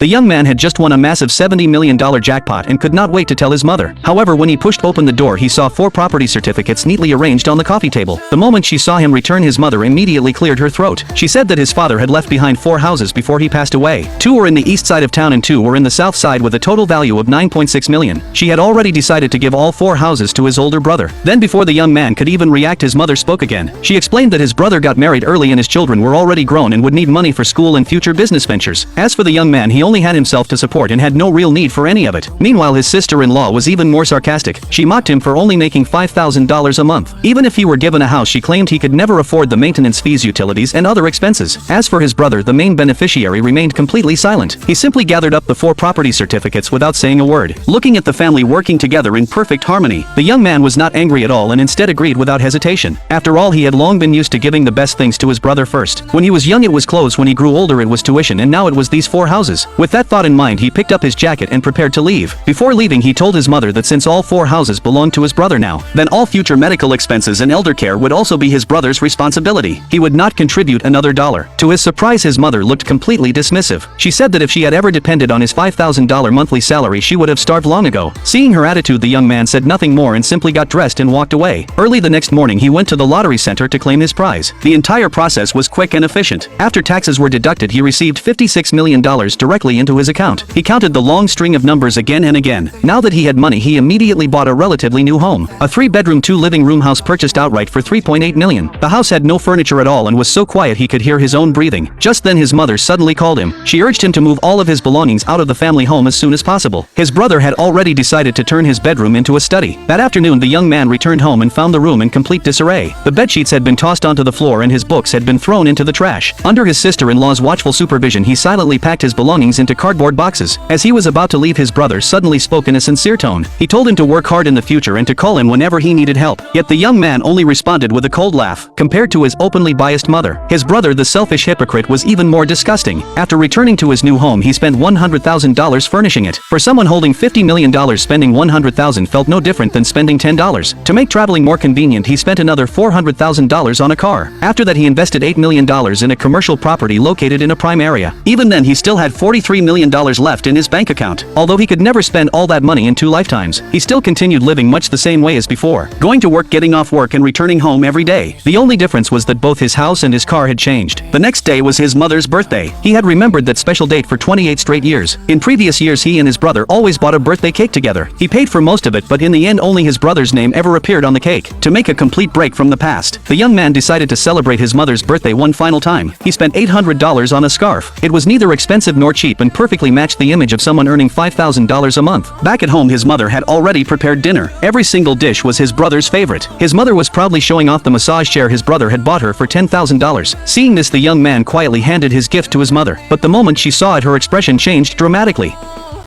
The young man had just won a massive $70 million jackpot and could not wait to tell his mother. However, when he pushed open the door, he saw 4 property certificates neatly arranged on the coffee table. The moment she saw him return, his mother immediately cleared her throat. She said that his father had left behind 4 houses before he passed away. 2 were in the east side of town and 2 were in the south side with a total value of $9.6 million. She had already decided to give all 4 houses to his older brother. Then before the young man could even react, his mother spoke again. She explained that his brother got married early and his children were already grown and would need money for school and future business ventures. As for the young man, he only had himself to support and had no real need for any of it. Meanwhile, his sister-in-law was even more sarcastic. She mocked him for only making $5,000 a month. Even if he were given a house, she claimed he could never afford the maintenance fees, utilities, and other expenses. As for his brother, the main beneficiary remained completely silent. He simply gathered up the 4 property certificates without saying a word. Looking at the family working together in perfect harmony, the young man was not angry at all and instead agreed without hesitation. After all, he had long been used to giving the best things to his brother first. When he was young, it was clothes. When he grew older, it was tuition, and now it was these 4 houses. With that thought in mind, he picked up his jacket and prepared to leave. Before leaving, he told his mother that since all 4 houses belonged to his brother now, then all future medical expenses and elder care would also be his brother's responsibility. He would not contribute another dollar. To his surprise, his mother looked completely dismissive. She said that if she had ever depended on his $5,000 monthly salary, she would have starved long ago. Seeing her attitude, the young man said nothing more and simply got dressed and walked away. Early the next morning, he went to the lottery center to claim his prize. The entire process was quick and efficient. After taxes were deducted, he received $56 million directly into his account. He counted the long string of numbers again and again. Now that he had money, he immediately bought a relatively new home. A 3-bedroom, 2-living room house purchased outright for $3.8 million. The house had no furniture at all and was so quiet he could hear his own breathing. Just then his mother suddenly called him. She urged him to move all of his belongings out of the family home as soon as possible. His brother had already decided to turn his bedroom into a study. That afternoon, the young man returned home and found the room in complete disarray. The bedsheets had been tossed onto the floor and his books had been thrown into the trash. Under his sister-in-law's watchful supervision, he silently packed his belongings into cardboard boxes. As he was about to leave, his brother suddenly spoke in a sincere tone. He told him to work hard in the future and to call him whenever he needed help. Yet the young man only responded with a cold laugh. Compared to his openly biased mother, his brother, the selfish hypocrite, was even more disgusting. After returning to his new home, he spent $100,000 furnishing it. For someone holding $50 million, spending $100,000 felt no different than spending $10. To make traveling more convenient, he spent another $400,000 on a car. After that, he invested $8 million in a commercial property located in a prime area. Even then, he still had $43 million left in his bank account. Although he could never spend all that money in 2 lifetimes, he still continued living much the same way as before, going to work, getting off work, and returning home every day. The only difference was that both his house and his car had changed. The next day was his mother's birthday. He had remembered that special date for 28 straight years. In previous years, he and his brother always bought a birthday cake together. He paid for most of it, but in the end, only his brother's name ever appeared on the cake. To make a complete break from the past, the young man decided to celebrate his mother's birthday one final time. He spent $800 on a scarf. It was neither expensive nor cheap and perfectly matched the image of someone earning $5,000 a month. Back at home, his mother had already prepared dinner. Every single dish was his brother's favorite. His mother was proudly showing off the massage chair his brother had bought her for $10,000. Seeing this, the young man quietly handed his gift to his mother. But the moment she saw it, her expression changed dramatically.